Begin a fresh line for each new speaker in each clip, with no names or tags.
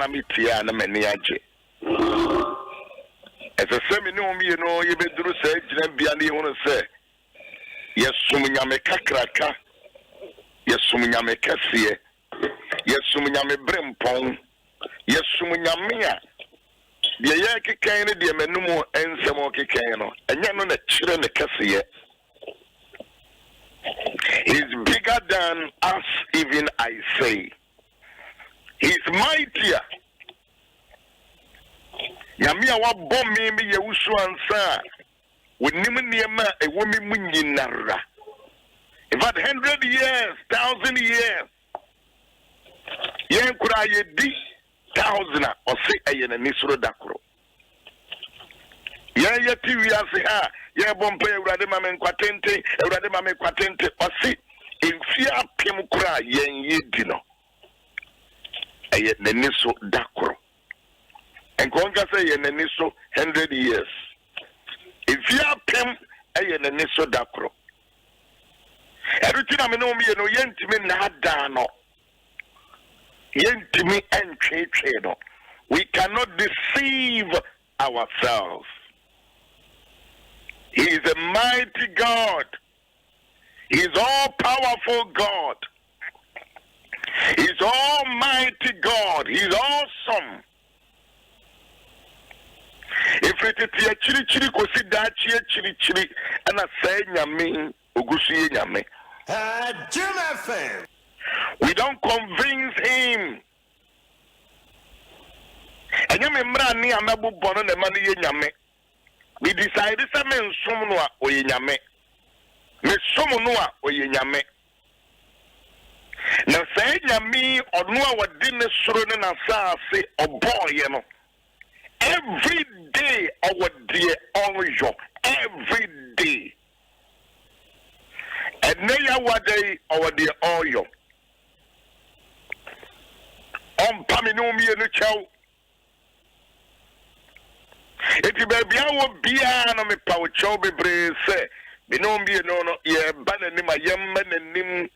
Namitia and Maniaje. As a seminum, you know, you better say, Jimbiani, want to say, yes, Suminyame Kakraka, yes, Suminyame Cassie, yes, Suminyame Brimpong, yes, Suminyamia. The Yaki Kane, the Menumo, and Samoki Kano, and yet on the children the Cassie. He's bigger than us, even I say. He's mightier. Yamia wa bomb me Yaw Owusu-Ansah. With Nimaniama, a woman Muninara. In fact, 100 years, 1,000 years. Yen kura ye di 1,000 or say ayen and Nisro Dakro. Yen yeti we are say ha, yen bompe Radema men Quatente, Radema men Quatente, or see in fear Pim kura yen ye dino. Ayen the Nisro Dakro. And Conga say yen the Nisro 100 years. If you are Pim, ayen the Nisro Dakro. Everything I know me, no yentime nadano. Yentime and trade. We cannot deceive ourselves. He is a mighty God. He is all powerful God. He is almighty God. He is awesome. If it is a chiri consider chiri and a say nyame ogusu nyame. We don't convince him. And you remember me, I'm not born on the money nyame. We decided to men sumnua o nyame. Me sumnua o nyame. Now say nyame or no our dinner surrounding us say or boy, you know. Every day our dear oil, every day. And now what day our dear oil. Paminomi and the chow. It is baby, I will be an me power chow be brave, say, Binombi no, ye banning my young man and nim,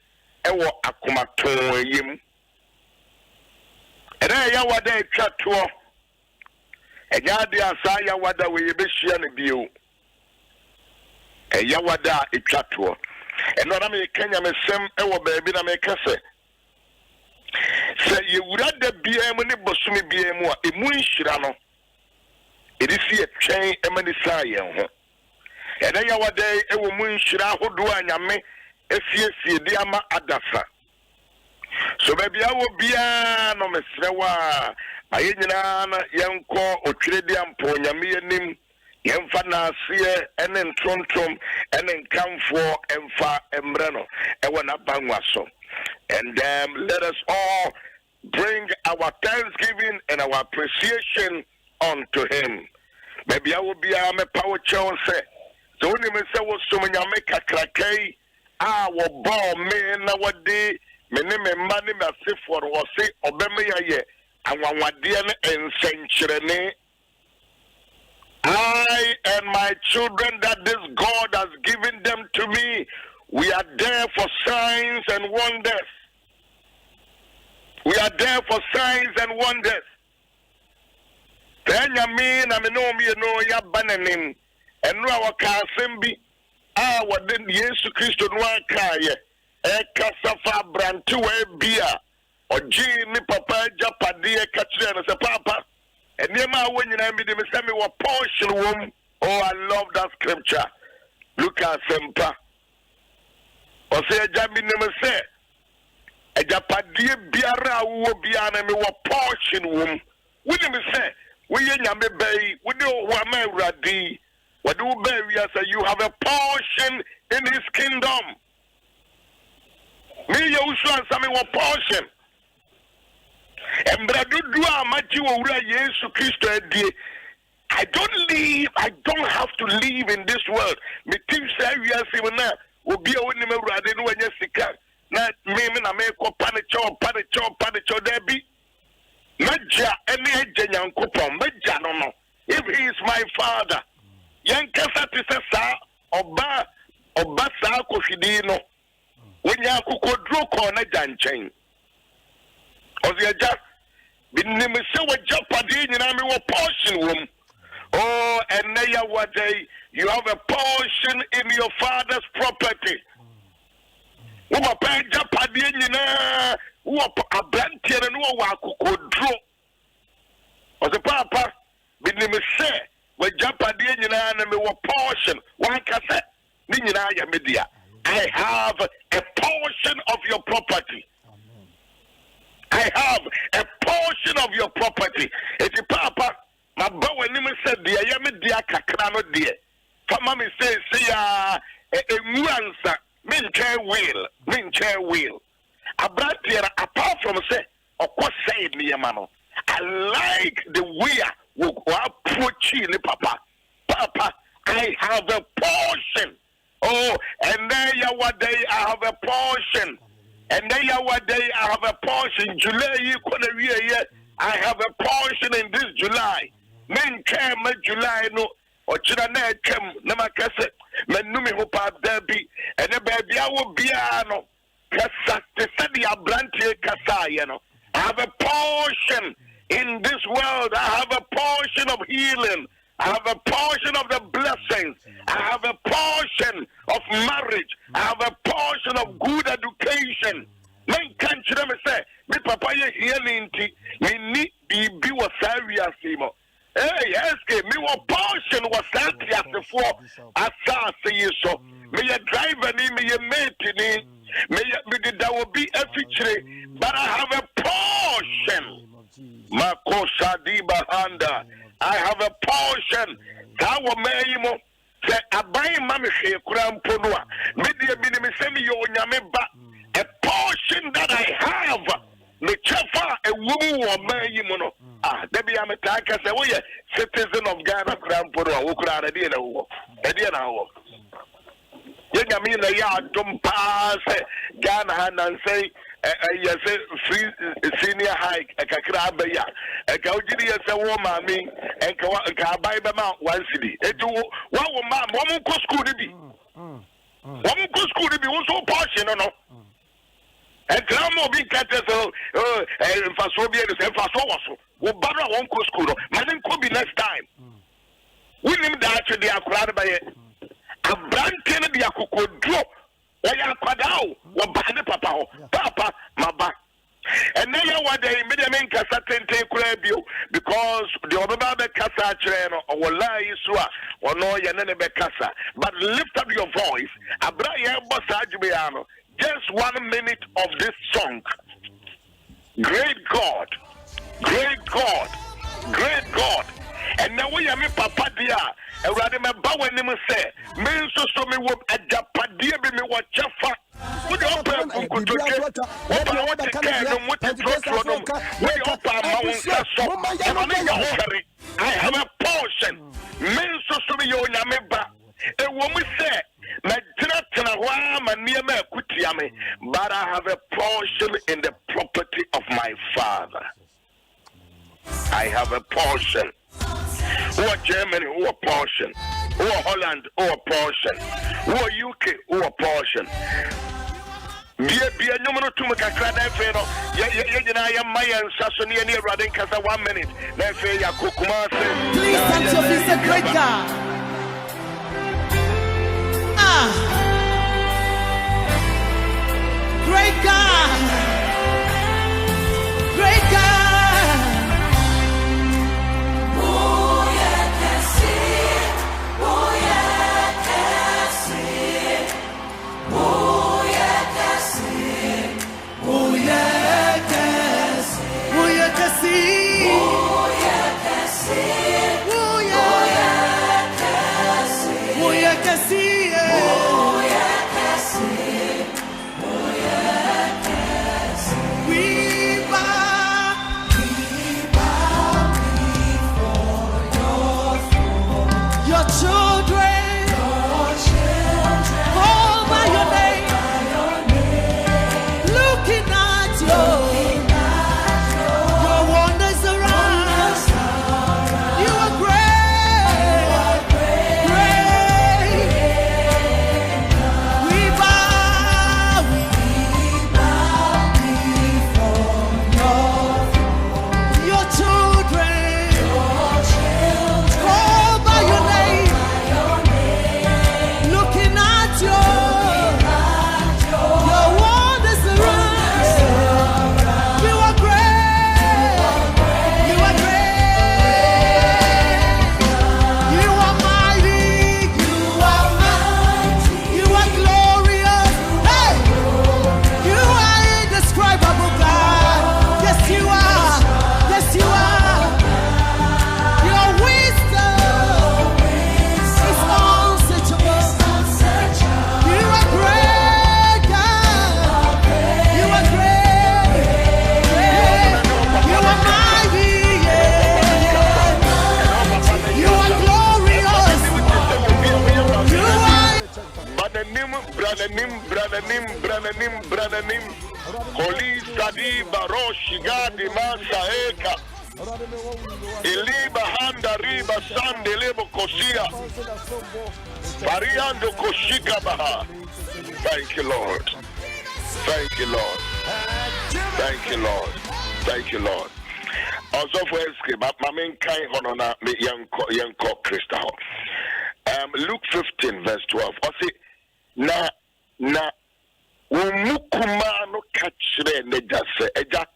ewa akumato yim. And I yawa day chat to her. And yadia saya wada we be shian view. And yawada it chat to her. And not I may Kenya me sem ewa baby na me kase. Say you would rather be a money bosumi be a more emunshirano. It is a chain a many sayan. And then our day a woman shira who do anyame a CSC diama adasa. So maybe I will be a no mesrewa. My Indiana yanko or Tredium Ponyami and him. Yemfana see and then Trontum and then come for Emfa Embrano. And when I bangwaso. And let us all bring our thanksgiving and our appreciation unto him. Maybe I will be a power chow say. So when you say was so many make a cracky, our ball me our day, me name money me say for was say obeme ye and one wadian and century. I and my children that this God has given them to me, we are there for signs and wonders. We are there for signs and wonders. Then you mean I know me no ya bananim and no our kasembi what then Jesus Christ no akaye e kasafa brantu we bia oji ni papa japade e kachire na se papa and nema when you me dem say me wa portion wom. Oh, I love that scripture. Look at Sempa. O say jabi nem say e japade biara wo biara me wa portion wom. We dem say we nyame bay, we do wama radi. What do we say? You have a portion in his kingdom. Me Yaw Owusu-Ansah me wa portion. And bradu dua maji wo wura Yesu Kristo adie. I don't have to live in this world. Me think say we are say na obi a woni me wurade no wanya sika. Na me na me ko panicho there be. Meja any Nyankopon meja no. If he is my father, yankasa ti se sa oba sa kofidi no. Wonya kokodro ko na janchen. Oziaja Binim se wa japade nyina me wo portion wom. Oh, and now what day you have a portion in your father's property. Uma pa japade nyina wo abrantie no wo akokodro. O se papa binim se wa japade nyina na me wo portion wan kase ni nyina ya media. I have a portion of your property. I have a portion of your property. It's papa, my boy name said the Ayamedia Kakrano dear. Fama me say a nuance, min chair will. A brat here apart from say, of course say me mano. I like the way we approach you, papa. Papa, I have a portion. Oh, and there you what day I have a portion. And then what day I have a portion. July, I have a portion in this July. Men came July no or China came Namakase, Menumi Hopa Derby, and the baby I will be ano. Kasa the study of Blanty Kasayano. I have a portion in this world. I have a portion of healing. I have a portion of the blessings. I have a portion of marriage. I have a portion of good education. Men can't you say, me papa ye healing tea, me need be was serious. Hey, yes, me what portion was that for I saw say so. Me a driver ni me a mate ni me that will be a feature, but I have a portion. Makosa di bahanda. I have a portion. That will make you say, I buy mammy say, Kuramponua. Media minimum semi yo nyameba. A portion that I have. The chafa, a woman or man, ah, Debbie, I'm a taker. Say, we are citizen of Ghana, Kuramponua, who cried a dinner. A dinner. You mean the yard don't pass Ghana and say, yes, free senior high, a crab, a Gaudi as a woman, me, and buy them out 1 city. And to 1 woman go school to be. 1 go school to be also portion or no. And Grandma being catches, and Fasobia is a fast also. Well, Barbara won't go school. My name could be next time. We name that they are crowded by it. A brand ten of the Akuko drop. Why are Padao? What Bana Papa? Papa, my back. And then what they made a man Casa take because the other Casa Cheno or Lie Isua or no Yanebe Casa. But lift up your voice. Abraham Bosajiano. Just 1 minute of this song. Great God, great God, great God. And now we are me Papa Dia. And rather my bow and name say, men so me would a Japadia be me what Jaffa. Would you open what I want to care and what to trust for them? Would you open I have a portion. Men so me yo nyameba. And when we say, but I have a portion in the property of my father. I have a portion. Who are Germany, who are portion. Who are Holland, who are portion. Who are UK, who are portion. Be a number to make a crowd. I am my ancestors near Radin Casa 1 minute.
Please stand your feet, a great God. Great God, great God. Oh yeah, that's it. Oh yeah, that's it. Oh yeah, that's it. Oh yeah, that's it. Oh yeah, that's it. Oh yeah, that's it. Oh yeah, that's it. Oh yeah, that's it.
Brananim, Holy Sadi Baroshi Gadi Masaeka, Iliba Handa Riba Sande Lebo Kosia, Variando Koshika Baha. Thank you, Lord. Thank you, Lord. Thank you, Lord. Thank you, Lord. Also for escape, my main kind honor me young Christa. Luke 15 verse 12. I say na umukuma no kachre ne jase eja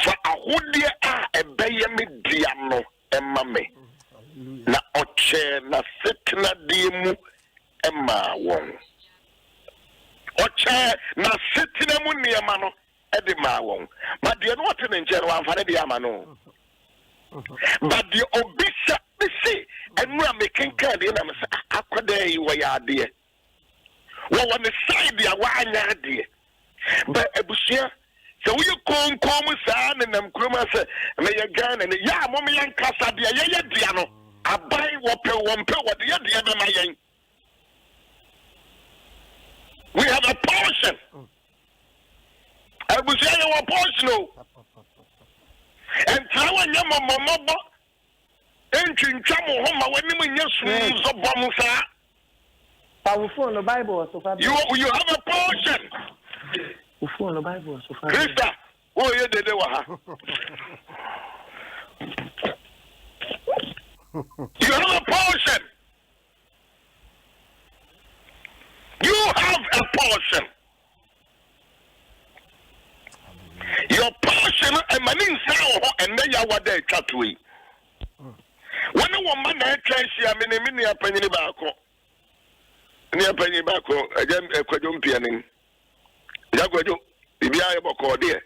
fa ahudie a ebeye me dia no emma me na oche na setna die mu emma won oche na setna mu niema no ede ma won ma de no wote ne nche no amfane de ama no but the obisa me see enu a making card na me say akoda yi wo ya de wo won side ya wa anya de but ebusia so we kom saa ne nam kuroma se me ye Ghana ne ya mo me yan kasa de ye dia no abai wo pe wo de ye be ma yen we have a portion ebusia ye wo portion and trawa nyama momobo entwintwa mo ho ma wani munye sunzo bom saa
powerful no Bible so far
you have a portion
powerful no Bible so far
Krista oh ye dede wa ha you have a portion you have a portion your portion and manin sao and then ya wada chatwe when a woman na trenchia mini apanyini baako ni apanyini baako agam ekwadwo mpianin ya kwadwo bibia ye boko de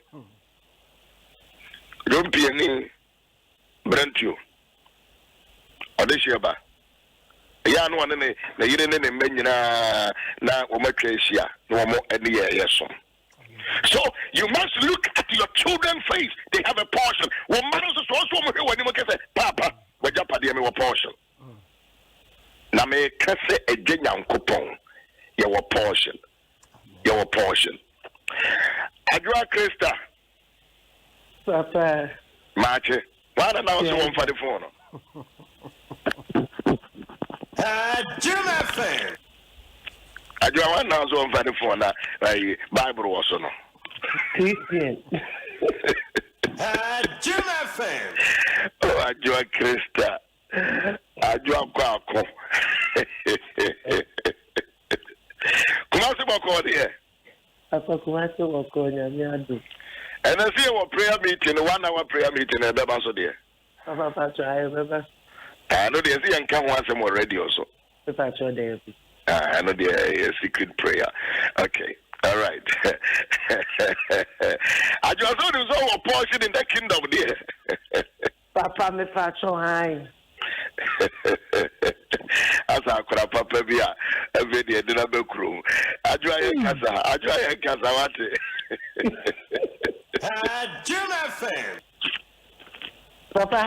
do mpianin brantio odeshia ba ya no ne na yire ne manyina na wo matwahia na wo mo ene ye so. So you must look at your children's face. They have a portion. When man is also when you say, Papa, we just pay me a portion. Na me kase ejenya nkopon. Your portion. Your portion. Adwa Krista.
Papa.
Mache. Why don't I also for the phone?
Jim FM.
Adwa wan also for the phone na Bible also no.
Christian.
Jim FM.
Oh, Adwa Krista. Adwa kwako. Kumasi bako there.
Papa kumasi bako nyame adu.
And I see our prayer meeting, 1 hour prayer meeting at the Basso there.
Papa try remember.
I know they see and come once more ready also.
Papa try there.
I know they a secret prayer. Okay. All right. I just saw there's all a portion in the kingdom there.
Papa me pacho high.
As I could have Papa Bia, every day in the room. I try a casa.
Jim FM.
Papa,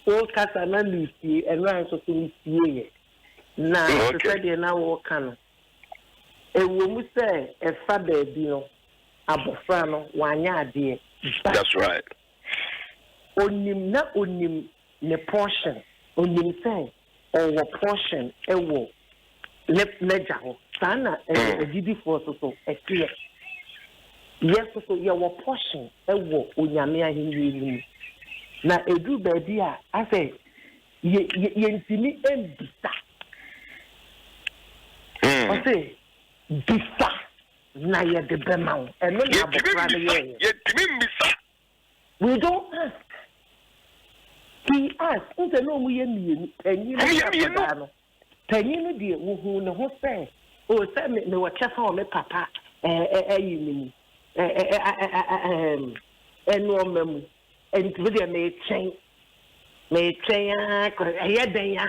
all casa na Lucy and Ryan so to see. Na said na wo kan. E wo mu say e fa ba bi no abofra no wanya ade.
That's right.
Onim ne portion. Onim say o portion e wo leja ho. Sana e didi for so e clear. Yes so your portion e wo onyame ahenni ni. Na edu ba bi a ase ye ntimi embisa. Ose bisa na ye de bema and no we don't ask. He asked, "Unse no mu ye mi penyi no penyi no de wo hu ne ho say o say me wo chefa o me papa yi ni enu omemu enti we de me chen ya den ya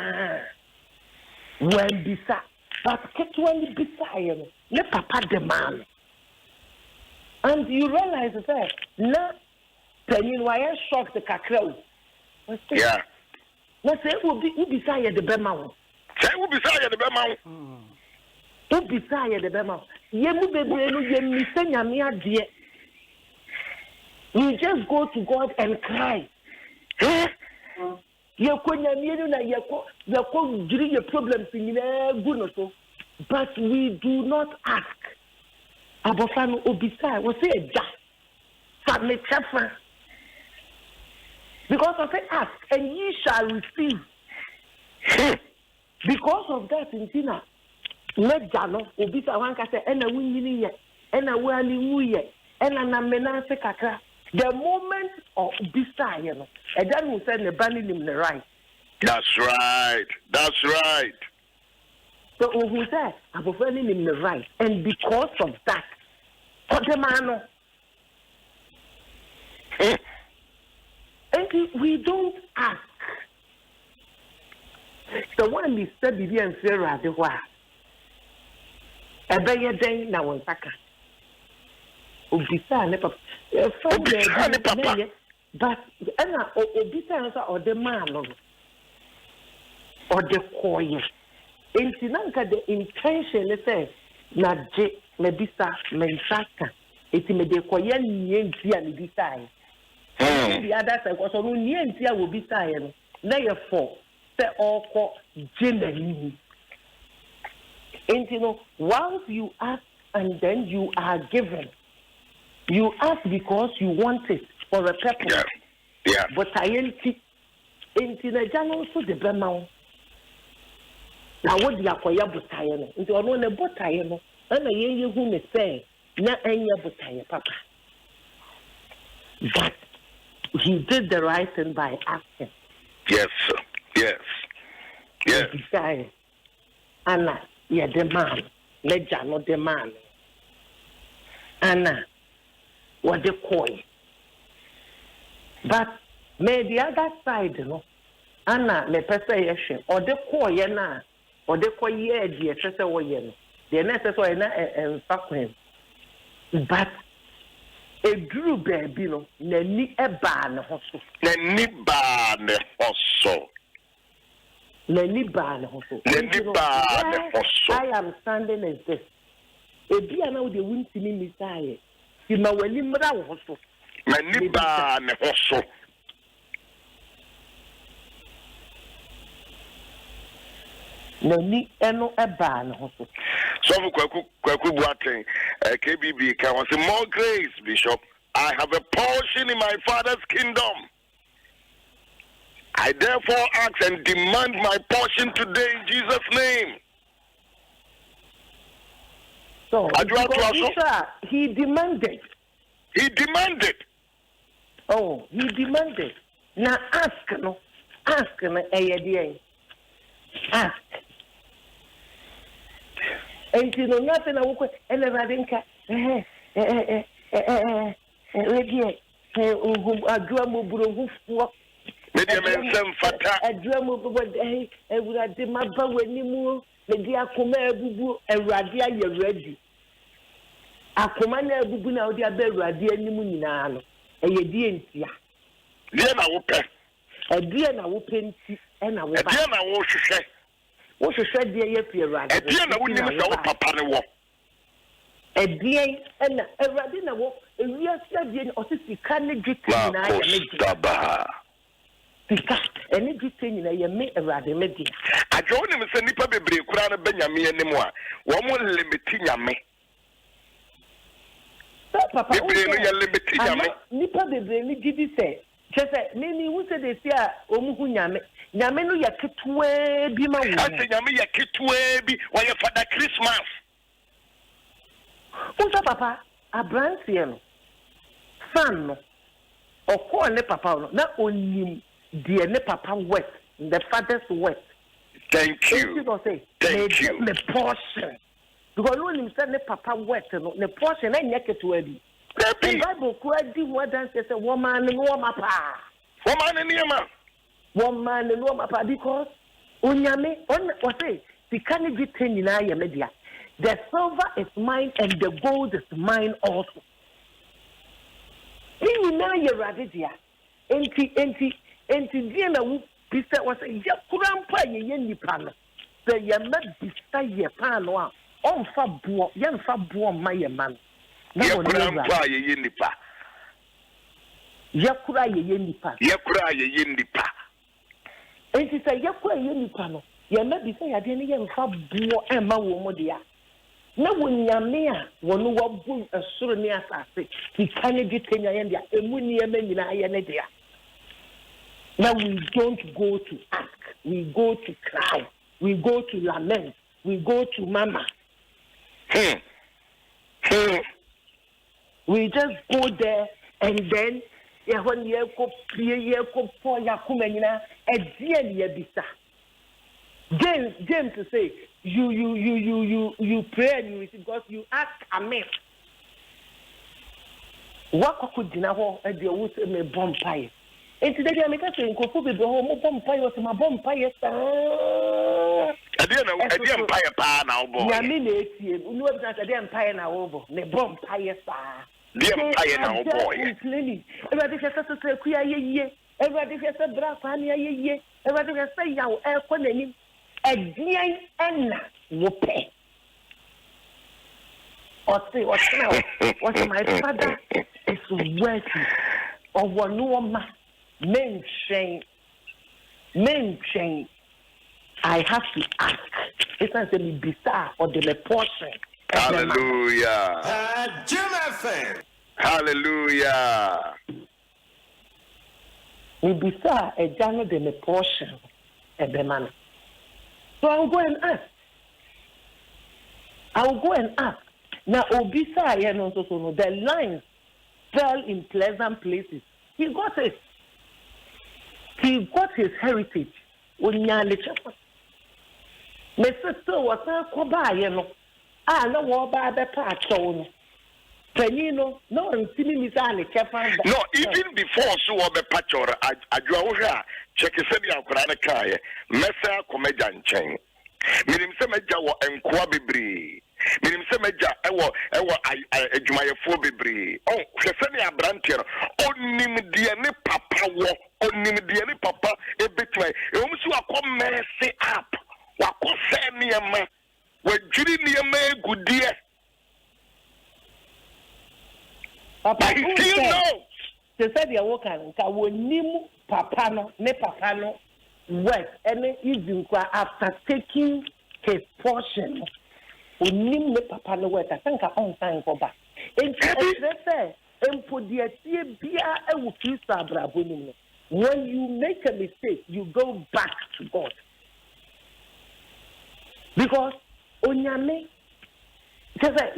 when bisa but ketwani bisa ne papa de man and you realize that na penny why shocked the kakra.
Yeah.
Na say will be bisa ya de bema wo.
Say will be say ya de bema wo.
Ubisa the Bema. Yemu Bebrenu Yemisenya Mia dear. We just go to God and cry. You couldn't drink your problems in goodness, but we do not ask. Abofano Ubisa was a just. Because of it, ask and ye shall receive. Because of that, in Tina, let Jano, Ubisa Wanka say, and a winning yet, and a winning yet, and a menase kaka. The moment of Ubisa, you know, and then we send the banning him the right.
That's right. That's right.
So who said, I'm offending him the right, and because of that, Kodemano. And we don't ask. The one we said, "Bibi and Sarah, the wa." Ebeye den na won saka. Obisa ne papa.
Obisa ne papa.
But na obisa nsa o de man no. O de koye. Enti nanka the intention is say na je me bisa me saka. Eti me de koye nie nti a me bisa. The other side was on the entire will be tired. Therefore, say all genuinely. And you know, once you ask and then you are given, you ask because you want it for a purpose.
Yeah.
But I ain't the general so the Bema. Now, what the Akoya Butayano? Into a one Butayano, and a year who may say, not any Butaya, Papa. But he did the right thing by asking.
Yes, sir. Yes. Yes.
Besides, Anna, yeah, the man. Let Jano the man. Anna, what the coin. But may the other side, you know, Anna, the persuasion, or the coin, or the coin, yeah, the accessory, the necessary and fucking. But a drew baby, no, Nenny a ban hustle.
Nenny ban hustle.
Nenny ban hustle.
Nenny ban hustle.
I am standing as this. A dear now the wind to me, Messiah. You know, when you mother hustle.
Nenny ban hustle.
Nenny eno a ban hustle.
So, Kwaku Boateng, KBB, can say more grace, Bishop. I have a portion in my Father's kingdom. I therefore ask and demand my portion today in Jesus' name.
So, he demanded.
He demanded.
Oh, he demanded. Now ask no, ask. And you know nothing. I will and the radinka. A drum will walk. A drum will be a would have my power when you move. The dear Kuma and Radia, you're ready. A commander bubu now, dear Bell Radia Nimunano, a dear.
Then I will pay.
A dear, I will paint and I will
say.
What you said, dear, you're right.
A dear, I wouldn't even know Papa walk.
A dear, and a radina walk, a real study, or si can't get any thing in a make a radimedi.
I joined him and said, Nippa be crown Benjamin anymore. One more limiting me.
Papa, Nippa be brainy, did you say? Just maybe who said they say, Omuhunyame, Yameno Yakitwe be my I say,
Yami Yakitwe be while your father Christmas.
Who's a papa? A branch yellow. Son, or call ne papa, not only dear ne papa wet, the father's wet.
Thank you. Thank you.
The portion. Because when you said ne papa wet, the portion ain't naked to Eddie. The Bible quite did what dance as a woman and woman pa.
Woman and Yama.
Woman and woman pa because Unyame, on what say, the can't be 10 in our media. The silver is mine and the gold is mine also. You know you're radidia. Enti Diana who was a Yakurampa Yenny Pan. The Yamet Bista Yapanoa. on fabo yan fabo my man na
Yakura mpa ye nipa
yakura ye nipa enti say yakura ye nipa no ye na bi say ade ne ye fabo emma wo mo dia na wonyame a wono wabu asoro ne asase ikane gitenya ye dia emu ne ye nyina ye ne dia. Now we don't go to ask, we go to cry, we go to lament, we go to mama. We just go there and then when you go for Yakumenina, a dear bisa. James to say you pray and you receive God, you ask amen. What could dinner at the wood me bonfire? And today I make a thing, go for the home bonfire to my bonfire.
I didn't empire pa now, boy.
I mean, you know that I didn't empire now over the bonfire star.
The empire now, boy.
Everybody has to say, Quia ye, everybody has a brafania ye, everybody has say, Yaw Owusu-Ansah, a dear Anna will pay. Or say, what now? What my father is worthy of one woman. Men shame. I have to ask. It's not to be bizarre or the portion.
Hallelujah. Hallelujah.
We bizarre a journal de portion of the man. So I'll go and ask. Now, Obisa, the lines fell in pleasant places. He got it. He got his heritage. My sister was a Koba, I know what by the part. No,
even before so be patch or Adjoa, check a sedia Kranaka, Messa Comedian Chain. Minim Semeja and Quabibri. Minim Semeja, Jumaya Phobibri. Oh, Chesania Brantier, Onim Diane Papa, Onim Diane Papa, a bit way. Almost come mercy up. What was Samiama? When Judy Niame good dear.
Papa, they said you're working. Kawonim Papano, ne Papano, work, and even after taking his portion, Unim ne Papano work. I think I own time for back. And they say, and put the Bia and Kisabra. When you make a mistake, you go back to God. Because Onyame,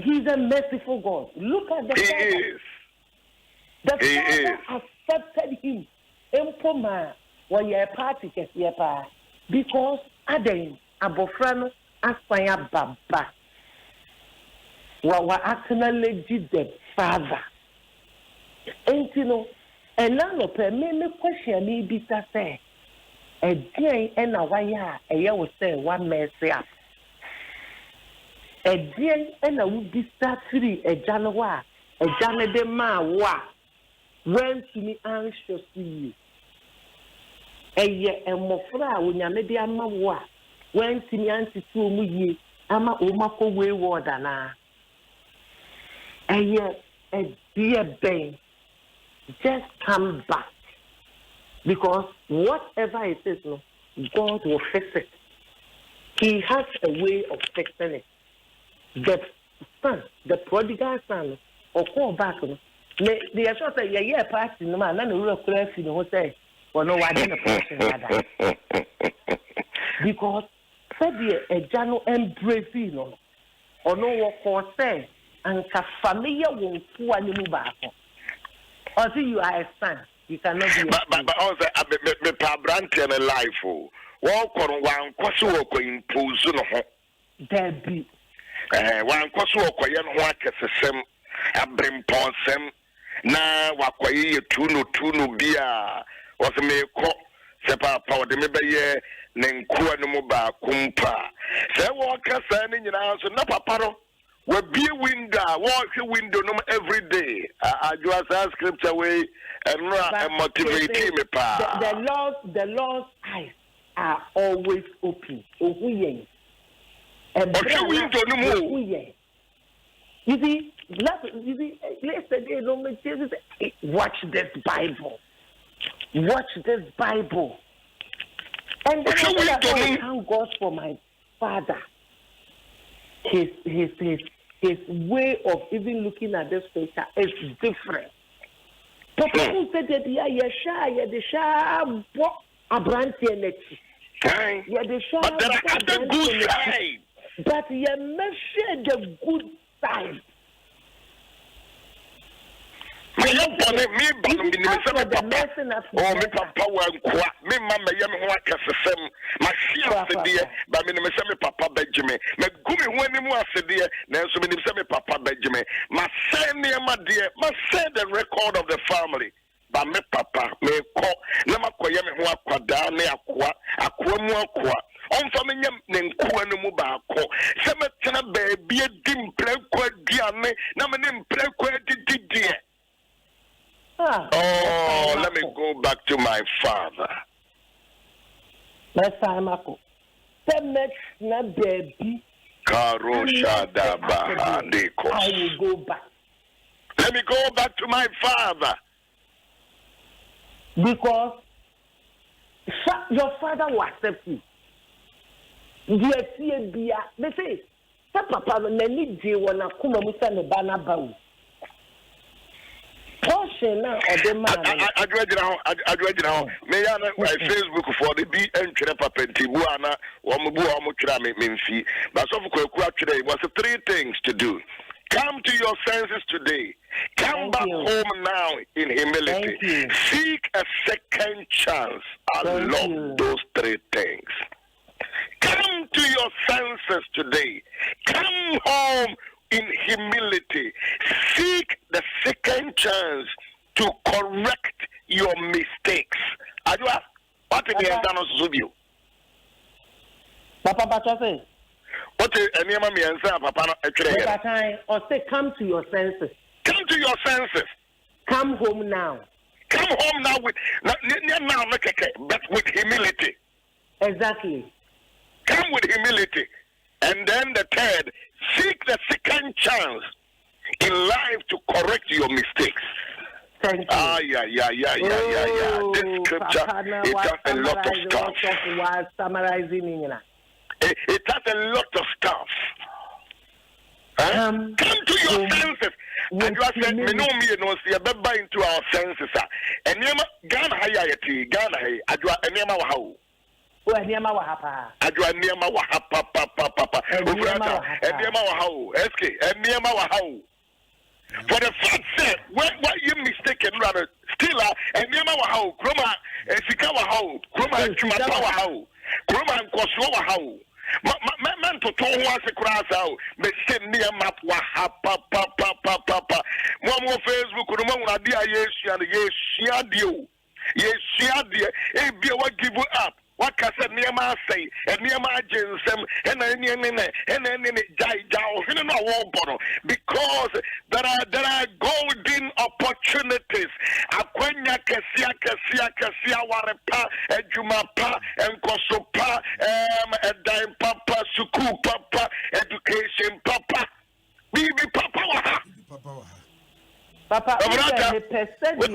he's a merciful God. Look at the Father. The Father accepted him. Empoma, when you're a party, because Adam, Abofrano, Aspire Baba, were actually the Father. And you know, and now, me question me be to say, a day and a wire, a year will say one mercy up. A day and a would be start free, a Janoa, a Janade Ma wa. When to me anxious to you. A year and Mofra, when you maybe a mawa. When to me anxious to me, Ama Omako wayward and a year, a dear babe, just come back. Because whatever it is, God will fix it. He has a way of fixing it. The son, the prodigal son, or call back. They are sure that you're party, no man, and the crash in the hotel, or no one in a person. Because, said a journal embrace, or no what for say, and familiar won't pour any back. Or see you are a son, you cannot be.
But also, me pa branch and a life. Walk on one course in Puzuno.
There be.
One course walk on what is a sem, a brim ponsem. Na wakwaye tunu bia was me ko sepa pa de mebeye ne nkuwa no mu ba kumpa se wo kasa ni nyina so na paparo we be window window no every day adwa sa scripture way and motivate me pa
the Lord's eyes are always open. And
window no more.
You see, yesterday, watch this Bible. Watch this Bible. And then I thank God for my father. His way of even looking at this picture is different. Papa who said that the shy but
there are the good side.
But you measure the good side.
Me papa wa nkwa me mama ye me ho akasesem ma hia asede ba me me se me papa bejime me gumi ho animu asede na enso me se me papa bejime ma say niam de ma say the record of the family ba me papa me ko na makoye me ho akwada na akwa mu akwa onfa me nyam ne nkuwa no mu ba akọ se me tena ba bia di mprekwa duane na me ne mprekwa dididie. Oh, let me go back to my father.
Next time, I will go back.
Let me go back to my father.
Because your father will accept you. They say, Papa, need you when I come and send a banner bow. Portion now or the man.
I read now. May I Facebook for the B and Papa Tibuana or Mubuamutra Memfi. But so today was 3 things to do. Come to your senses today. Come back home now in humility. Seek a second chance. I love those 3 things. Come to your senses today. Come home in humility. Seek the second chance to correct your mistakes. Adwa, what is the answer of you?
Papa Bachafe.
What is any of my answer, Papa?
Or say, come to your senses.
Come to your senses.
Come home now.
Come home now with but with humility.
Exactly.
Come with humility. And then the third, seek the second chance in life to correct your mistakes.
Thank you.
Yeah. This scripture, it has a lot of stuff. It has a lot of stuff. Come to your senses. And you said, me know me no see a beba into our senses. And Ghana hayati, Ghana hay, Adwa Enema Wahau.
Enema Wahapa.
Adwa Enema Wahapa, Papa. Enema Wahau. Eske, Enema Wahau. For the fact that, why you mistaken rather, still, Enema Wahau, Kroma, Sika Wahau, Kroma, Chumata Wahau, Kroma and Koswa Wahau. Man to tell us a cross out, but send me a map. Papa. One more Facebook, Rumana, yes, dear. Hey, be what give you up. What can I near say, and near my Jensem, and because there are golden opportunities. Akwenya Kasia Warepa, and Jumapa, and Kosopa, and Dime Papa, Suku Papa, Education Papa, Bibi Papa.
Papa,
what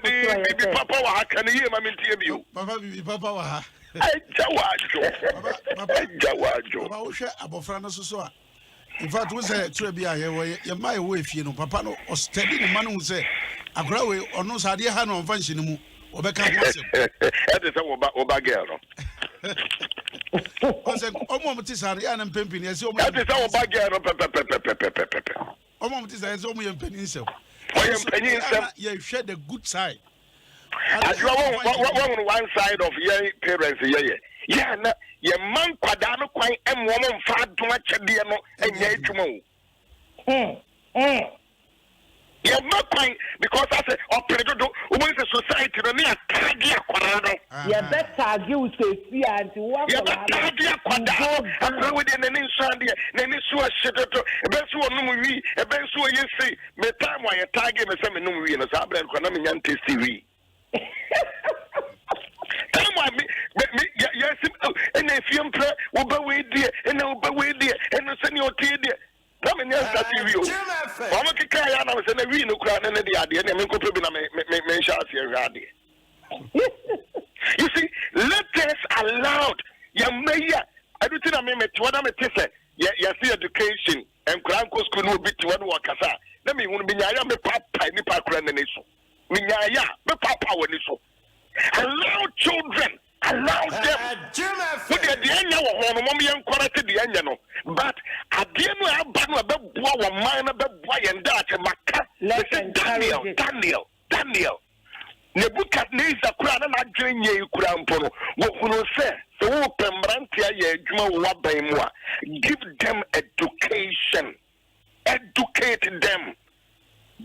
Bibi Papa, can you hear my
Papa, Bibi Papa. In fact, we say to be a my way if you know, Papa, or steady the man who say, a grow or no idea how no function or back up.
That is about girl.
I said, almost is Ariana and Pimpin, as you
that is our bagger.
Almost is only a peninsula. You share the good side.
As you on one side of your parents, yeah, your man quadano quite and woman far too much at the and yet tomorrow. You're not quite because I said, operator, who is a society near Tagia Quadrado.
You better give to see and to walk.
You better Tagia Quadrado. I'm within an inside, then it's so a shit. A best one, a best one, you see, the time why a target is a no real as I believe Konami TV. Yes, and and if you pray, obey dear, and obey dear, and send your tea dear. Come in here, that's you. I'm a kaya, and I was in a real crown and the idea, and I'm going to be shout here. You see, let us allowed your mayor. I do think I mean, what I'm a tissue. Yes, education and Crankos could not be to one work. Let me want to be a papa in the park and the nation. Minya, the papa when it's allow children, allow them. Put the end of mommy and quality the end, but I didn't have Bana Bua, minor boy and that. Daniel. Nebuchadnezzar crown and I join ye crown pono. What will say? So Pembrantia ye Juma Wabaimwa. Give them education. Educate them.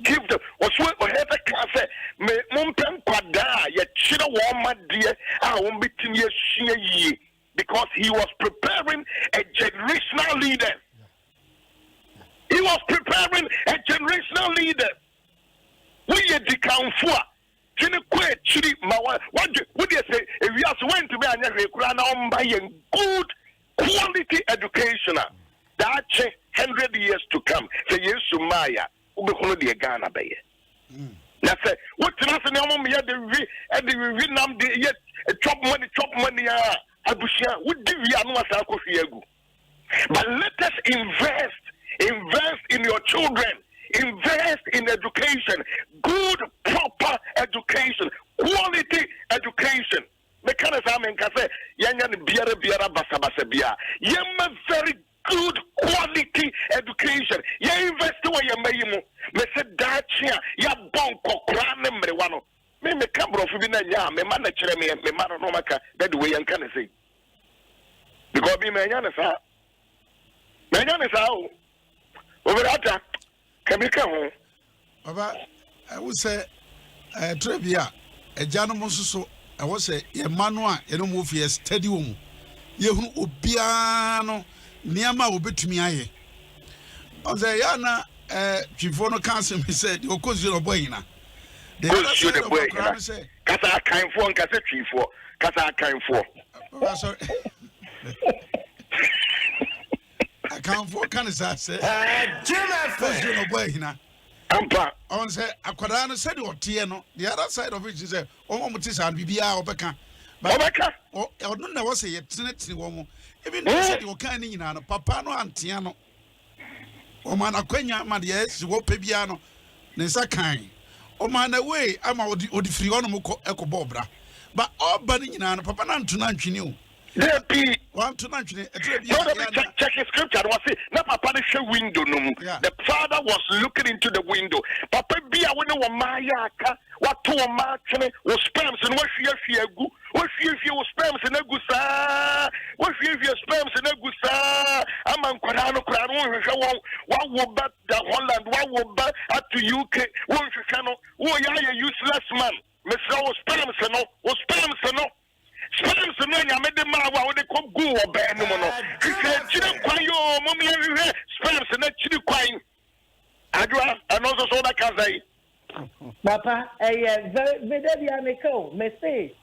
Give them whatever class me Mumpem Quada, ye chida wama dear, I won't be tin ye because he was preparing a generational leader. He was preparing a generational leader. We ye decamfua. Chini chiri mawa. What do you say? If you just went to be a buying good quality education, that 100 years to come. Say yes, Sumaya, Ubehono de Ghana Bay. That's it. What's the last name? We had the Vietnam yet chop money. Abusha would give you another. But let us invest in your children. Invest in education, good, proper education, quality education. Mechanism and Case, Yanyan Biara Basa Bia. Yama very good quality education. Ya invest where you may Mese Dachia, Ya Bonko, Cranem Rewano. Me Cambro Fubina Ya, me manage me, me Maranomaka, that way and can say. Because be Mayanasa. Mayanasa. Over that. Kamika
Baba, I would say, Trevia, a Janomoso, I was say, a manua, you don't move here, steady woman. You Ubiano, Niama will be to me. I was a Yana, Chifono Council, he said, you could zero boyna. The other side of the crowd say, Cassa came for, Cassa tree for, Cassa came for. Sorry. I can't for Canasa say, Jim, boy, now. On say, Aquadana said, or Tiano, the other side of which is a Omotis and Bibia or Becca. But I don't know what's a yet, woman. Even said you were canning in a Papano and Tiano. O man, Aquenia, man, yes, you won't pay piano. Nessa kind. O man, away, I'm out the Friono Eco Bobra. But all burning in a Papa to lunch you. There be one to mention it. Check his scripture. Was it not Papa the window? The father was looking into the window. Papa be a window of Mayaka. What to a marching was sperms and what she go? What if you sperms and a gusa? What if you sperms and a gusa? I'm on Quadano Crown. What will bet the Holland? What will bet at the UK? One channel. Oh, yeah, useless man. Mr. Sperms and no, was sperms and no. Spams and I made the man while they could go or ban no more. She said, Chino Quayo, Mommy, spams and actually quine. Adra, and also so that can say.
Papa, very amical, may say,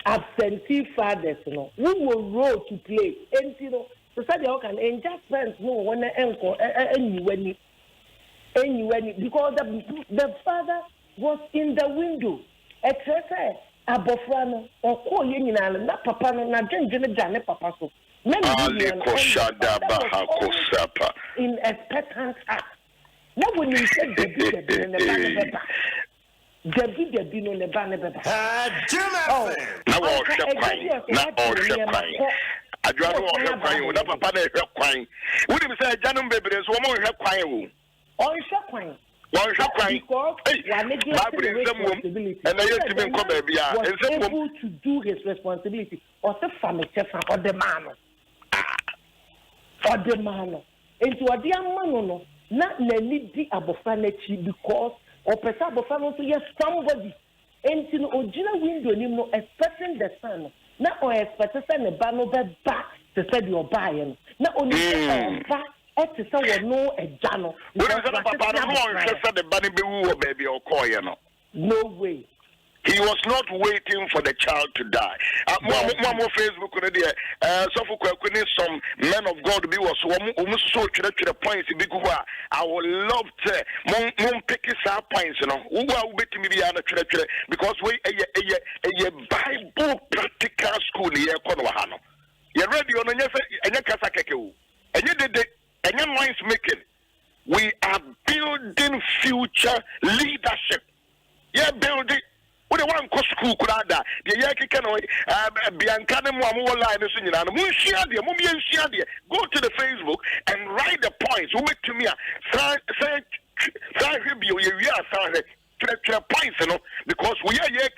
absentee fathers, no, we will roll to play. And you know, so that you can and just friends no when the uncle anyway, because the father was in the window. Abofrano or call you na papa na dwendwene jane papa so in expectant act. Now when you said the David no lebane beba oh
na all crying adwaro all crying na papa na hwe kwan we dem say janum bebre so mo hwe kwan wo
on hwe kwan
one shot crying. And
able to do his responsibility or the family or the man. Or the man. Into a dear man, not Nelly Abofanachi because or Pesa Bofano to yes somebody. Into the original window, you know, expecting the sun. Not or expecting the banner back to say you're buying. Not only back. No a jano.
The bunny be baby or coy, no.
No way.
He was not waiting for the child to die. More Facebook so for some men of God be was so to the points I would love to pick his points, you know. Who are waiting to be because we a Bible practical school here. You're ready on your Kasakeke. And you did it, and your minds making. We are building future leadership. Yeah, building. What the one cost school could add that? The Yaki can Biancana line is in go to the Facebook and write the points. Who make to me points, you know, because we are here,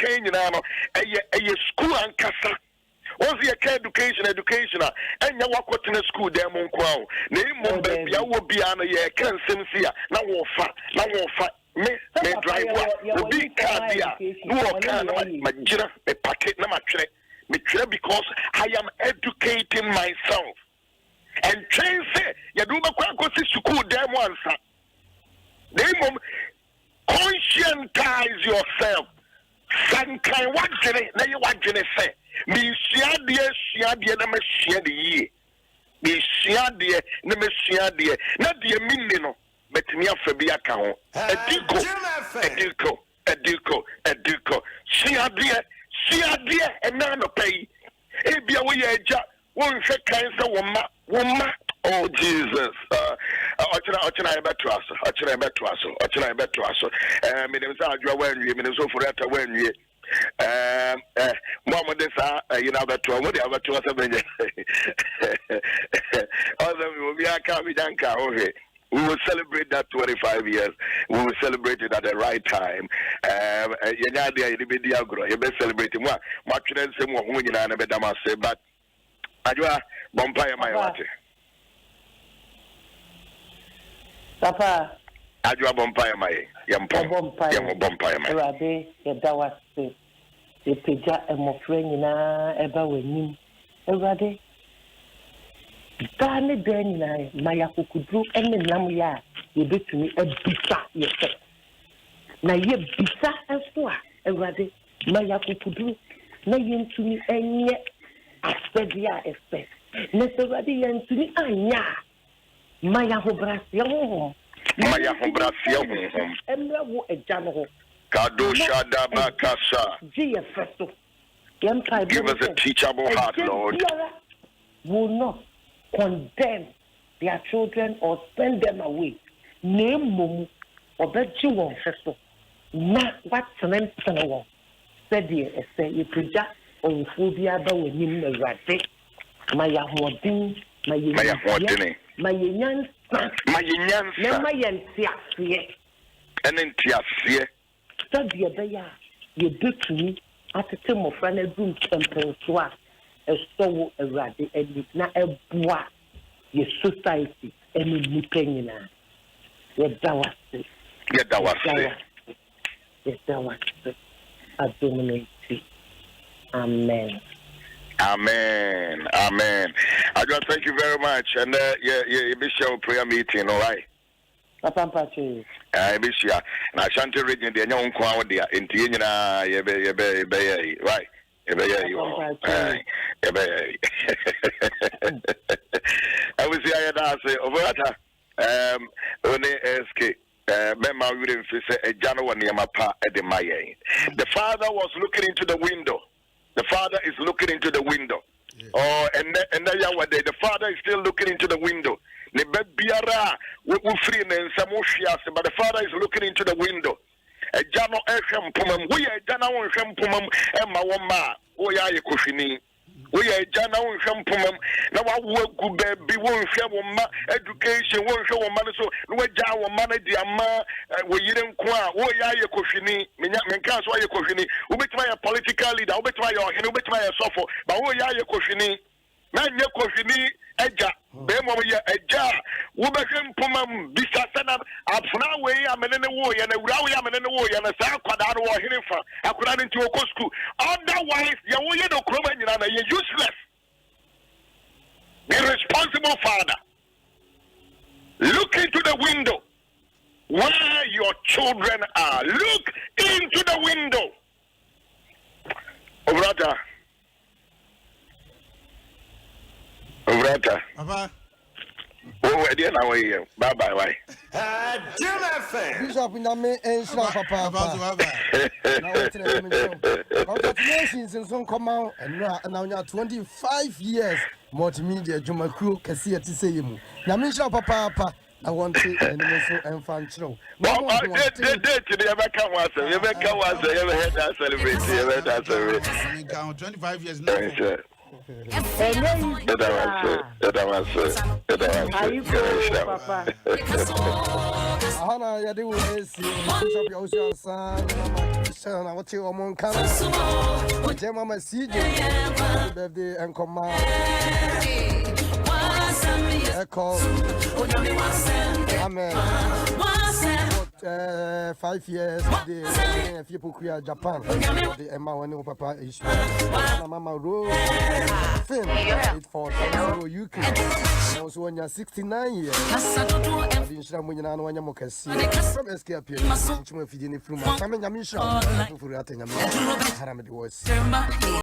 a school and casa. Once you care educational, and you walk to the school, there, Monquao. Name Mombe, I will be on a year, can sincere, now me drive what big car there. No can my dinner, a packet, no because I am educating myself. And train say, you do not go to school, them once. Name conscientize yourself. Sankai, what jenny, now you want jenny say. Me share na me share the ye. Me share dear, na me share dear. Not the minino, but me a fabia cao. Edilco. Share dear, and none of pay. Ebia we a job, one shake cancer, woman. Oh Jesus! I bet to us. Minimum, you when you minimum for that when you. Mama, this you know that two. What the other 2 other will be a Kavidanka. Okay, we will celebrate that 25 years. We will celebrate it at the right time. Yenadia, you be the agro. You be celebrating what? Much less than what women and a bedama say, but Adwa Bompire my water.
Papa.
Adwa Bompire my young Bompire my.
Rabe, your dawas. The Peja and my friend ever with me. Everybody, Danny Danny, Maya Kukudru, and the Namuya, you bet to me a bisa yourself. Now you bisa and swa, everybody, Maya Kukudru, now you to me and yet, Aspedia expect. Necessarily and to me, Anya, Maya Hobrasion, and there a general.
Kadosha Dabakasa. Give us a teachable heart, Lord.
Will not condemn their children or send them away. Name Mumu or bet you won't festival. Not what's the name of said ye, say you project or phobia by him the right. My Yahodin, my Yahodin, my Yan, my Yan,
and then Tiasia.
Study a bear, you do to me at a time of friend a room temple swat, a soul a radi, and not a bois, your society, any new penny. Yet thou was it. I dominate. Amen.
I just thank you very much. And Bishop prayer meeting, all right? Bishia, and I shan't read in the young crowd there in Tiana, right? I was here and I say, Overata, when SK, Mema wouldn't say a Jano near my pa at the Maya. The father was looking into the window. The father is looking into the window. Yeah. Oh, and the father is still looking into the window. The biara we free and some but the father is looking into the window. A jano pumam, we are jana pumam, and my wama, we are kushini. We are jana pumam. Now I work good be one share education, one show man so no jaw manage the ama we didn't qua, we are kushini, Menkas, why you kushini, who bet my political leader, who bet my who bet my suffer, but we are kushini. Man, you kushini. Eja, Bemo Eja, Wubasham Pumam, Bisasana, Abfna, I'm in the war, and a Rawi, I'm in the war, and a Sakadar or Hinifa, I could add into a Cosco. Otherwise, you're no Croman, you're useless. Be responsible, father. Look into the window where your children are. Look into the window. Obrata.
Papa.
Oh, I didn't know you. Bye bye.
Bishop Name and Papa. Congratulations and some come out and now you are 25 years. Multimedia Juma Crew can see it to say you. Namisha Papa. I want to and fan show.
Well, I did ever come once. You ever come once. You ever had that celebration. You ever had that celebration.
25 years now.
Papa.
Hana Yadu is Bishop Yaw Owusu-Ansah. I want you among Canada. Mama CJ, birthday and come out. Echo. Amen. 5 years, the people create Japan. The Emma when Papa is Mama Rose. Film 840 UK. Also when you're 69 years. I didn't show when you're when you're Mokasi. From escape here. I'm feeding it from my family. I'm sure.